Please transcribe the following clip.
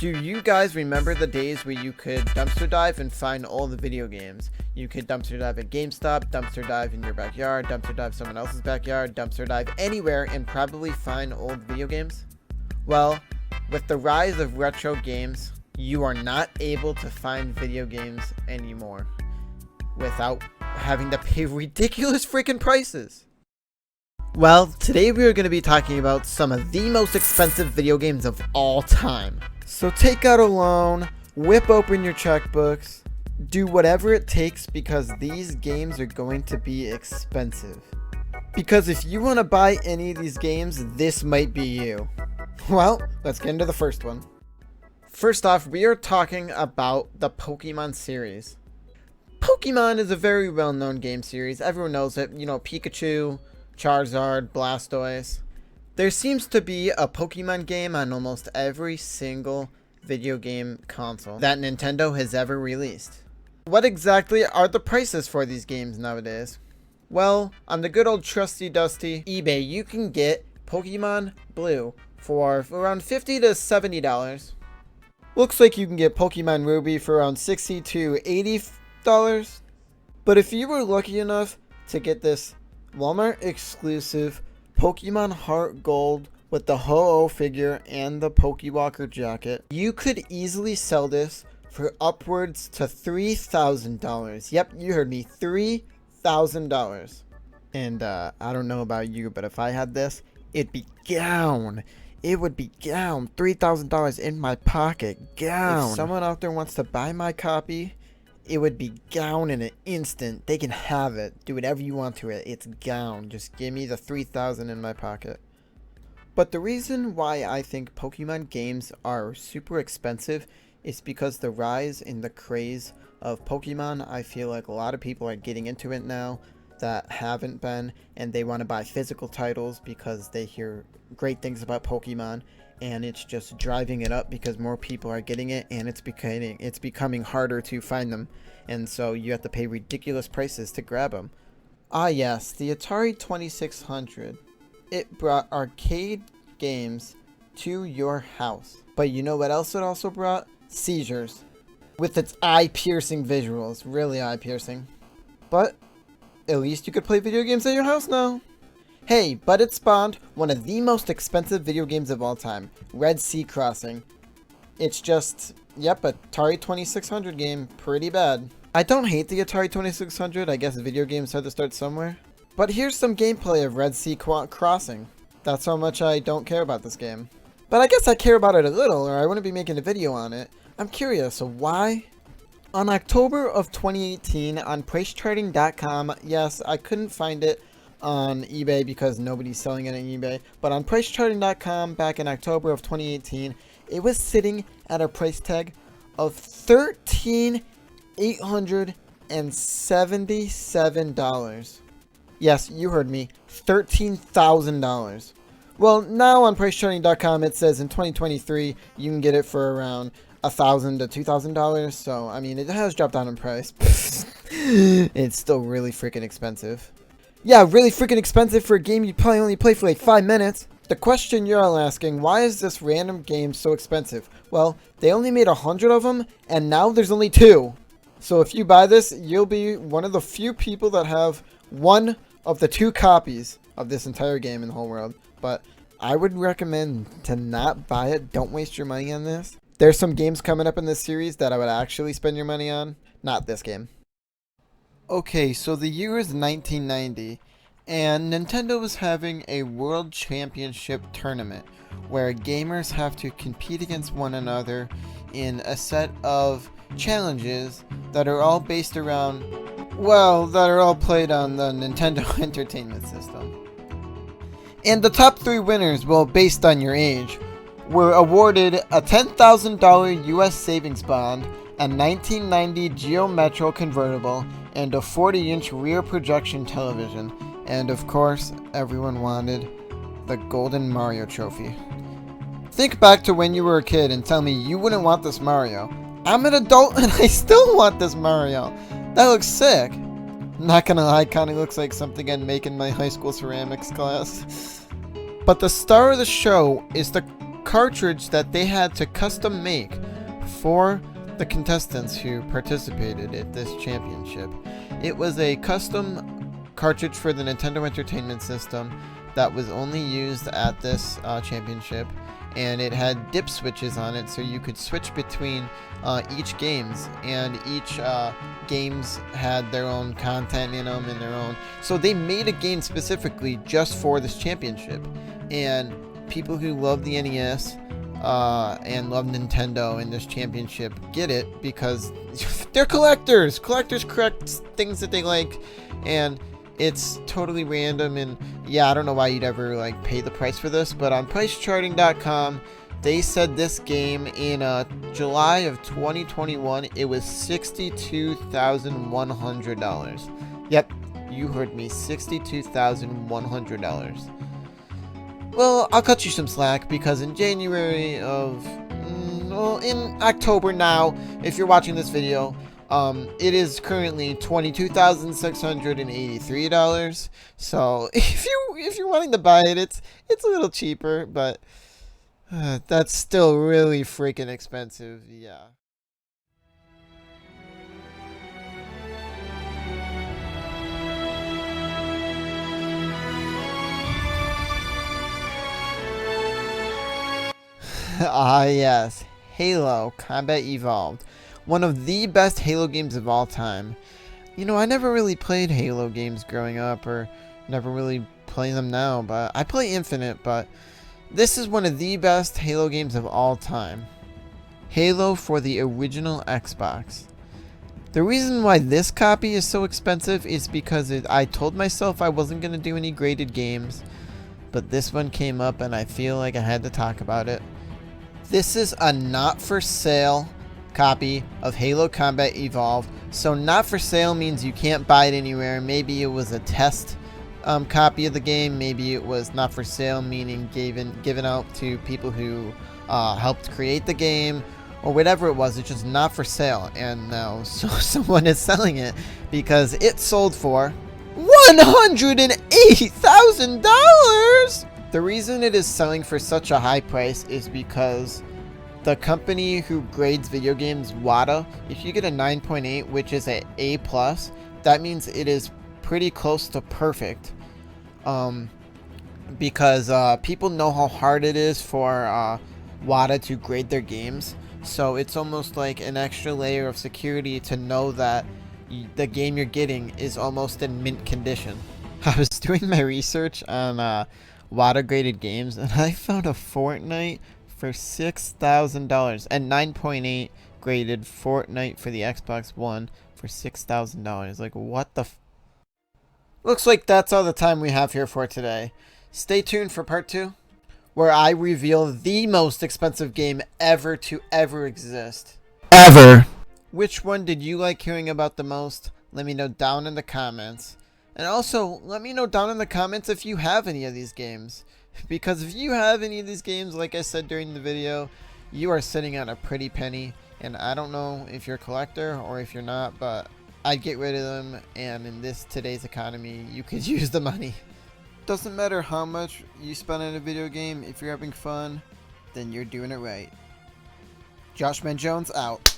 Do you guys remember the days where you could dumpster dive and find all the video games? You could dumpster dive at GameStop, dumpster dive in your backyard, dumpster dive someone else's backyard, dumpster dive anywhere and probably find old video games? Well, with the rise of retro games, you are not able to find video games anymore without having to pay ridiculous freaking prices. Well, today we are going to be talking about some of the most expensive video games of all time. So take out a loan, whip open your checkbooks, do whatever it takes because these games are going to be expensive. Because if you want to buy any of these games, this might be you. Well, let's get into the first one. First off, we are talking about the Pokemon series. Pokemon is a very well-known game series. Everyone knows it. You know, Pikachu, Charizard, Blastoise. There seems to be a Pokemon game on almost every single video game console that Nintendo has ever released. What exactly are the prices for these games nowadays? Well, on the good old trusty dusty eBay, you can get Pokemon Blue for around $50 to $70. Looks like you can get Pokemon Ruby for around $60 to $80. But if you were lucky enough to get this Walmart exclusive Pokemon Heart Gold with the Ho-Oh figure and the Pokewalker jacket, you could easily sell this for upwards to $3,000. Yep, you heard me, $3,000. And I don't know about you, but if I had this, it'd be gown. It would be gown. $3,000 in my pocket. Gown. If someone out there wants to buy my copy, it would be gown in an instant. They can have it. Do whatever you want to it. It's gown. Just give me the $3,000 in my pocket. But the reason why I think Pokemon games are super expensive is because the rise in the craze of Pokemon. I feel like a lot of people are getting into it now that haven't been, and they want to buy physical titles because they hear great things about Pokemon, and it's just driving it up because more people are getting it, and it's becoming harder to find them, and so you have to pay ridiculous prices to grab them. Ah yes, the Atari 2600. It brought arcade games to your house. But you know what else it also brought? Seizures. With its eye-piercing visuals. Really eye-piercing. But at least you could play video games at your house now. Hey, but it spawned one of the most expensive video games of all time, Red Sea Crossing. It's just, yep, a Atari 2600 game, pretty bad. I don't hate the Atari 2600, I guess video games had to start somewhere. But here's some gameplay of Red Sea Crossing. That's how much I don't care about this game. But I guess I care about it a little, or I wouldn't be making a video on it. I'm curious, so why? On October of 2018, on PriceCharting.com, yes, I couldn't find it on eBay because nobody's selling it on eBay, but on PriceCharting.com back in October of 2018, it was sitting at a price tag of $13,877. Yes, you heard me, $13,000. Well, now on PriceCharting.com it says in 2023 you can get it for around $1,000 to $2,000. So I mean, it has dropped down in price. It's still really freaking expensive. Yeah, really freaking expensive for a game you probably only play for like 5 minutes. The question you're all asking, why is this random game so expensive? Well, they only made 100 of them, and now there's only 2. So if you buy this, you'll be one of the few people that have one of the 2 copies of this entire game in the whole world. But I would recommend to not buy it. Don't waste your money on this. There's some games coming up in this series that I would actually spend your money on. Not this game. Okay, so the year is 1990, and Nintendo was having a World Championship tournament where gamers have to compete against one another in a set of challenges that are all based around, well, that are all played on the Nintendo Entertainment System. And the top 3 winners, well, based on your age, were awarded a $10,000 US savings bond, a 1990 Geo Metro convertible, and a 40-inch rear projection television. And of course, everyone wanted the Golden Mario Trophy. Think back to when you were a kid and tell me you wouldn't want this Mario. I'm an adult and I still want this Mario. That looks sick. Not gonna lie, kinda looks like something I'd make in my high school ceramics class. But the star of the show is the cartridge that they had to custom make for the contestants who participated at this championship. It was a custom cartridge for the Nintendo Entertainment System that was only used at this championship, and it had dip switches on it, so you could switch between each games, and each games had their own content in them and their own. So they made a game specifically just for this championship, and people who love the NES and love Nintendo in this championship get it because they're collectors. Collectors collect things that they like, and it's totally random. And yeah, I don't know why you'd ever like pay the price for this, but on pricecharting.com they said this game in July of 2021 it was $62,100. Yep, you heard me, $62,100. Well, I'll cut you some slack because in January of, in October now, if you're watching this video, it is currently $22,683. So if you're wanting to buy it, it's a little cheaper, but that's still really freaking expensive. Yeah. Ah yes, Halo Combat Evolved. One of the best Halo games of all time. You know, I never really played Halo games growing up, or never really play them now, but I play Infinite, but this is one of the best Halo games of all time. Halo for the original Xbox. The reason why this copy is so expensive is because I told myself I wasn't going to do any graded games, but this one came up and I feel like I had to talk about it. This is a not for sale copy of Halo Combat Evolved. So not for sale means you can't buy it anywhere. Maybe it was a test copy of the game. Maybe it was not for sale, meaning given out to people who helped create the game, or whatever it was. It's just not for sale, and now someone is selling it because it sold for $180,000. The reason it is selling for such a high price is because the company who grades video games, WADA, if you get a 9.8, which is a A+, that means it is pretty close to perfect. Because people know how hard it is for WADA to grade their games. So it's almost like an extra layer of security to know that the game you're getting is almost in mint condition. I was doing my research on WADA graded games, and I found a Fortnite for $6,000, and 9.8 graded Fortnite for the Xbox One for $6,000. Like, what the Looks like that's all the time we have here for today. Stay tuned for part 2, where I reveal the most expensive game ever to ever exist. Ever! Which one did you like hearing about the most? Let me know down in the comments. And also, let me know down in the comments if you have any of these games. Because if you have any of these games, like I said during the video, you are sitting on a pretty penny. And I don't know if you're a collector or if you're not, but I'd get rid of them. And in today's economy, you could use the money. Doesn't matter how much you spend on a video game, if you're having fun, then you're doing it right. Josh Man Jones out.